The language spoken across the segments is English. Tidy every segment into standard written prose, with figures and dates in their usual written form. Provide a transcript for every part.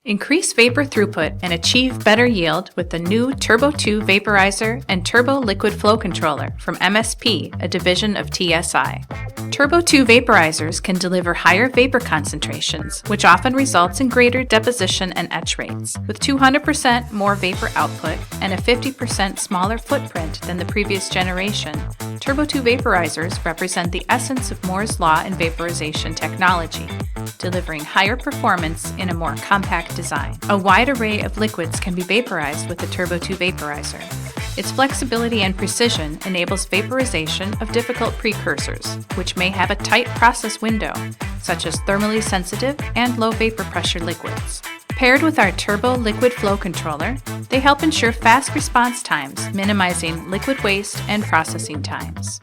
Increase vapor throughput and achieve better yield with the new Turbo 2 Vaporizer and Turbo Liquid Flow Controller from MSP, a division of TSI. Turbo 2 vaporizers can deliver higher vapor concentrations, which often results in greater deposition and etch rates. With 200% more vapor output and a 50% smaller footprint than the previous generation, Turbo 2 vaporizers represent the essence of Moore's Law in vaporization technology, delivering higher performance in a more compact design. A wide array of liquids can be vaporized with the Turbo 2 vaporizer. Its flexibility and precision enables vaporization of difficult precursors, which may have a tight process window, such as thermally sensitive and low vapor pressure liquids. Paired with our Turbo Liquid Flow Controller, they help ensure fast response times, minimizing liquid waste and processing times.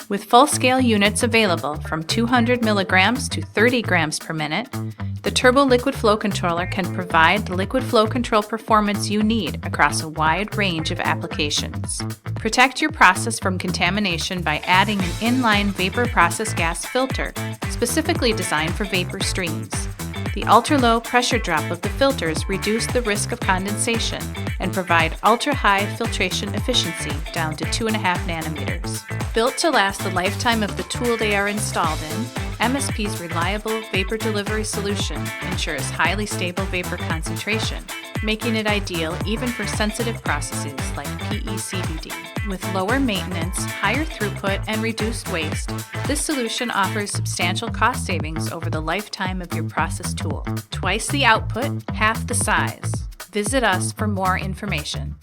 With full-scale units available from 200 milligrams to 30 grams per minute, the Turbo Liquid Flow Controller can provide the liquid flow control performance you need across a wide range of applications. Protect your process from contamination by adding an inline vapor process gas filter specifically designed for vapor streams. The ultra-low pressure drop of the filters reduce the risk of condensation and provide ultra-high filtration efficiency down to 2.5 nanometers. Built to last the lifetime of the tool they are installed in, MSP's reliable vapor delivery solution ensures highly stable vapor concentration, making it ideal even for sensitive processes like PECVD. With lower maintenance, higher throughput, and reduced waste, this solution offers substantial cost savings over the lifetime of your process tool. Twice the output, half the size. Visit us for more information.